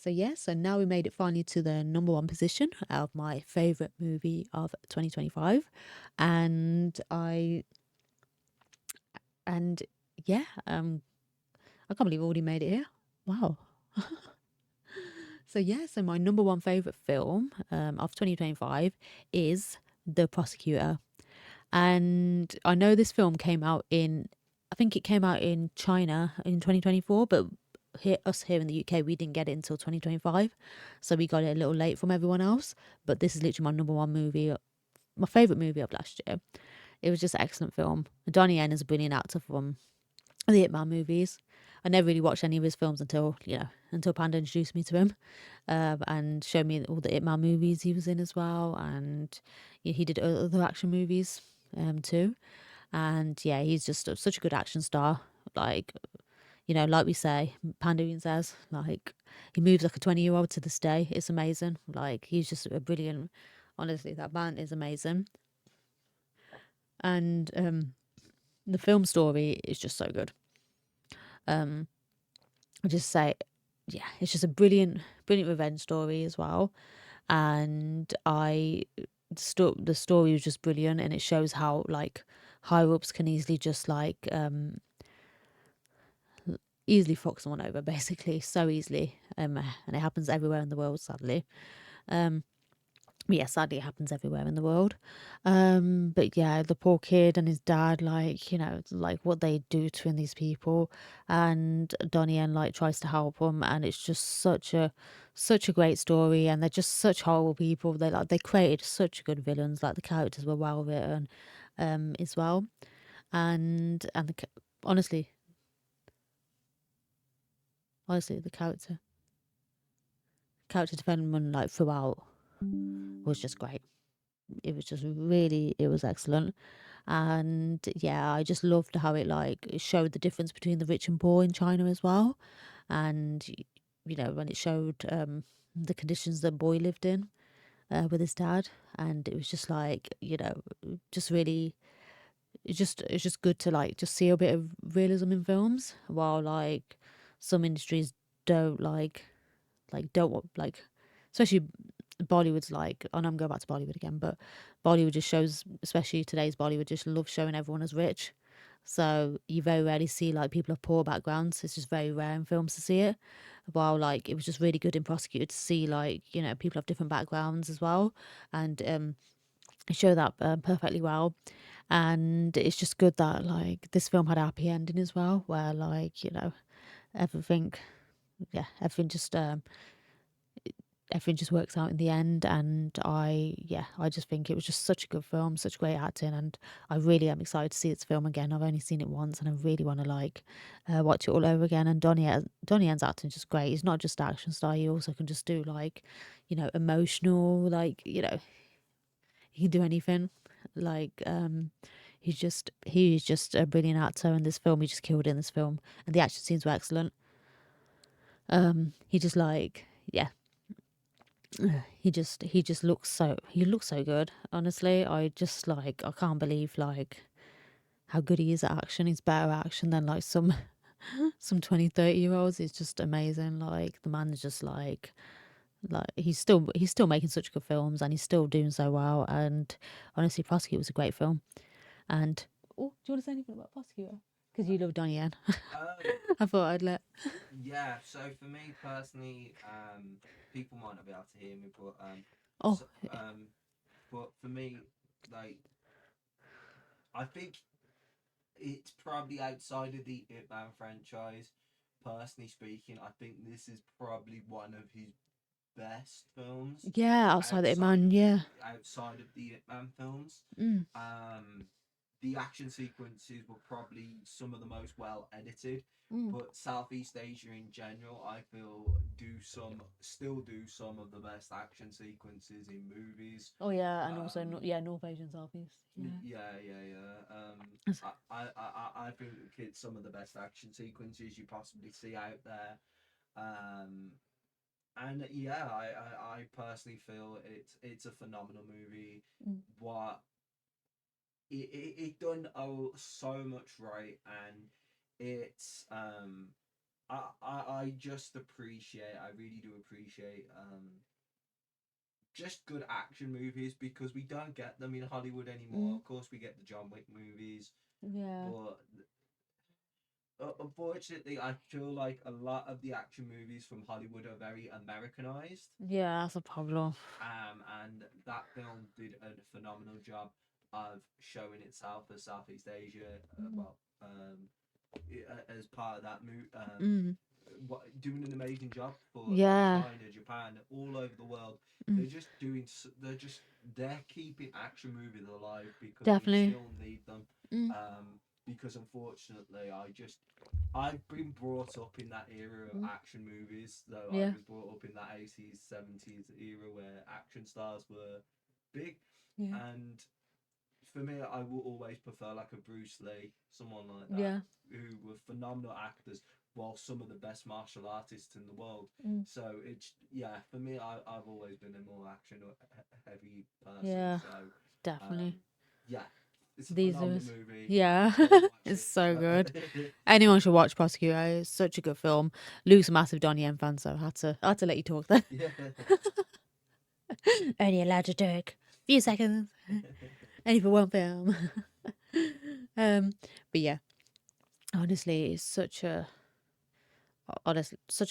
So yeah, so now we made it finally to the number one position of my favorite movie of 2025, and and yeah, I can't believe I already made it here. Wow. So yeah, so my number one favorite film of 2025 is The Prosecutor, and I know this film came out in, I think it came out in China in 2024, but here in the UK, we didn't get it until 2025, so we got it a little late from everyone else. But this is literally my number one movie, my favorite movie of last year. It was just an excellent film. Donnie Yen is a brilliant actor from the Ip Man movies. I never really watched any of his films until Panda introduced me to him, and showed me all the Ip Man movies he was in as well, and he did other action movies too. And yeah, he's just such a good action star. Like, like we say, Panda even says, like, he moves like a 20-year-old to this day. It's amazing. Like, he's just a brilliant. Honestly, that man is amazing. And the film story is just so good. I just say, yeah, it's just a brilliant revenge story as well. And the story was just brilliant, and it shows how like higher ups can easily just like easily fuck someone over, basically, so easily. And it happens everywhere in the world, sadly. Yeah, sadly, it happens everywhere in the world. But yeah, the poor kid and his dad, like, like what they do to these people, and Donnie Yen like tries to help them, and it's just such a great story, and they're just such horrible people. They created such good villains. Like the characters were well written, as well, and honestly, the character development like throughout was just great. It was excellent. And yeah, I just loved how it showed the difference between the rich and poor in China as well. And when it showed the conditions that boy lived in with his dad, and it was just like, just really, it's just good to like just see a bit of realism in films, while like some industries don't don't want especially Bollywood's like, and I'm going back to Bollywood again, but Bollywood just shows, especially today's Bollywood, just love showing everyone as rich. So you very rarely see like people of poor backgrounds. It's just very rare in films to see it. While like it was just really good in Prosecuted to see like people of different backgrounds as well, and it showed that perfectly well. And it's just good that like this film had a happy ending as well, where like everything, yeah, everything just works out in the end. And I just think it was just such a good film, such great acting, and I really am excited to see this film again. I've only seen it once, and I really want to like watch it all over again. And Donnie Yen's acting is just great. He's not just action star, he also can just do like emotional, like he can do anything. Like he's just a brilliant actor in this film. He just killed in this film, and the action scenes were excellent. He just like, yeah, he looks so good. Honestly, I just like, I can't believe like how good he is at action. He's better at action than like some 20-30 year olds. It's just amazing. Like the man is just like he's still making such good films, and he's still doing so well. And honestly, Prosecute was a great film. And oh, do you want to say anything about Prosecutor? Because you love Donnie Yen. I thought I'd let. Yeah, so for me personally, people might not be able to hear me, Oh, so, but for me, like, I think it's probably outside of the Ip Man franchise. Personally speaking, I think this is probably one of his best films yeah, outside it, man. Yeah. outside of the Ip Man films. Mm, Um, the action sequences were probably some of the most well edited, mm. but Southeast Asia in general, I feel still do some of the best action sequences in movies. Oh yeah, and also Um, yeah, North Asian Southeast. Yeah. yeah. I think it's some of the best action sequences you possibly see out there. Um, and yeah, I personally feel it's a phenomenal movie. Mm. What it done so much right, and it's I just appreciate, I really do appreciate just good action movies, because we don't get them in Hollywood anymore. Of course, we get the John Wick movies, Yeah. but unfortunately, I feel like a lot of the action movies from Hollywood are very Americanized. Yeah, that's a problem. And that film did a phenomenal job of showing itself as Southeast Asia, as part of that movie, doing an amazing job for Yeah, China, Japan, all over the world. mm, They're just doing, they're keeping action movies alive, because we definitely. still need them. Mm, Because unfortunately, I've been brought up in that era of action movies, though I yeah, was brought up in that 80s, 70s era where action stars were big. yeah, And for me, I will always prefer like a Bruce Lee, someone like that, yeah. who were phenomenal actors, while some of the best martial artists in the world. Mm, So it's, yeah, for me, I've always been a more action heavy person. yeah, So definitely. yeah, it's a These are, phenomenal movie. yeah, Go watch it's it. so good. Anyone should watch Prosecutor. It's such a good film. Luke's a massive Donnie Yen fan, so I had to let you talk there. Yeah. Only allowed to take a few seconds. Only for one film. But yeah, honestly, it's such a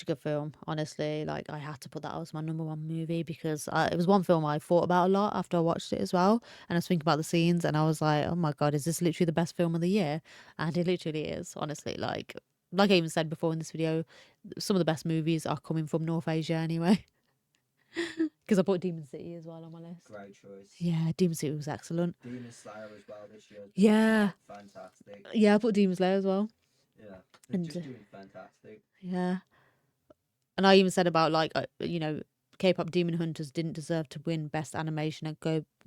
good film. Honestly, like I had to put that as my number one movie because it was one film I thought about a lot after I watched it as well, and I was thinking about the scenes, and I was like, oh my god, is this literally the best film of the year? And it literally is. Honestly, like I even said before in this video, some of the best movies are coming from North Asia anyway. Because I put Demon City as well on my list. Great choice. Yeah, Demon City was excellent. Demon Slayer as well this year. Yeah, Fantastic. yeah, I put Demon Slayer as well. Yeah, they're And just doing fantastic. yeah, and I even said about K-pop Demon Hunters didn't deserve to win Best Animation at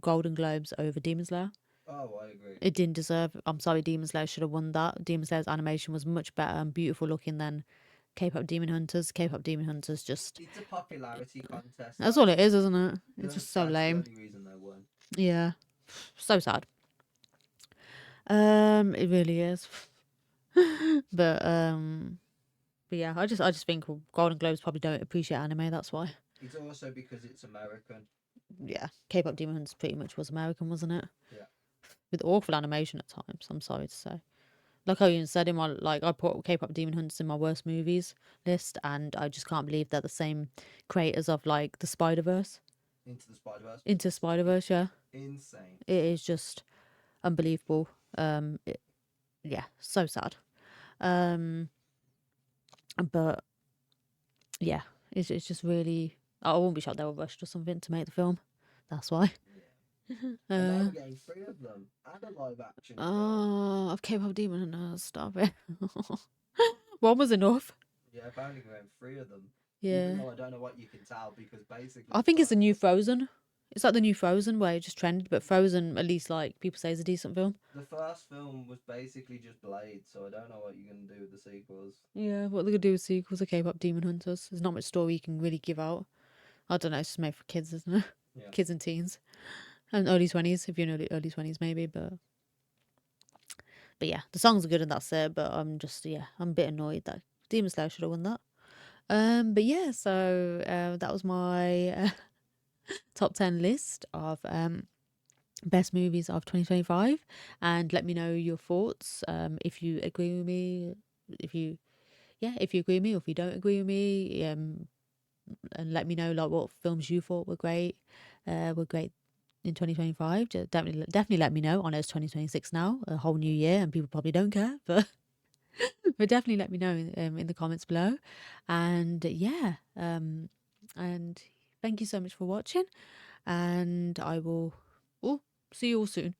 Golden Globes over Demon Slayer. Oh, I agree. It didn't deserve. I'm sorry, Demon Slayer should have won that. Demon Slayer's animation was much better and beautiful looking than K-pop Demon Hunters. K-pop Demon Hunters just It's a popularity contest. that's all it is, isn't it? It's just so That's lame. the only reason they won. Yeah, so sad. It really is. But yeah, I just think Golden Globes probably don't appreciate anime. That's why. It's also because it's American. Yeah, K-pop Demon Hunters pretty much was American, wasn't it? Yeah. With awful animation at times. I'm sorry to say. Like I even said in my I put K-pop Demon Hunters in my worst movies list, and I just can't believe they're the same creators of like the Spider-Verse. Into Spider-Verse, yeah. Insane. It is just unbelievable. Yeah, so sad. But yeah, it's just really. I won't be shocked they were rushed or something to make the film. That's why. Yeah. And now we're getting 3 of them and a live action. Oh, I've K-pop Demon Hunters. Stop it. One was enough. Yeah, I've only got 3 of them. Yeah. Even though I don't know what you can tell, because basically I think it's the new Frozen. It's like the new Frozen where it just trended, but Frozen, at least like people say, is a decent film. the first film was basically just Blade, so I don't know what you're gonna do with the sequels. Yeah, what they're gonna do with sequels of K-pop Demon Hunters. There's not much story you can really give out. I don't know. It's just made for kids, isn't it? Yeah. Kids and teens, and early 20s if you're in early 20s maybe. But yeah, the songs are good and that's it. But I'm a bit annoyed that Demon Slayer should have won that. But yeah, so that was my top 10 list of best movies of 2025, and let me know your thoughts if you agree with me, if you agree with me, or if you don't agree with me, and let me know like what films you thought were great in 2025. Definitely let me know. I know it's 2026 now, a whole new year, and people probably don't care, but but definitely let me know in the comments below. And yeah, and thank you so much for watching, and I will see you all soon.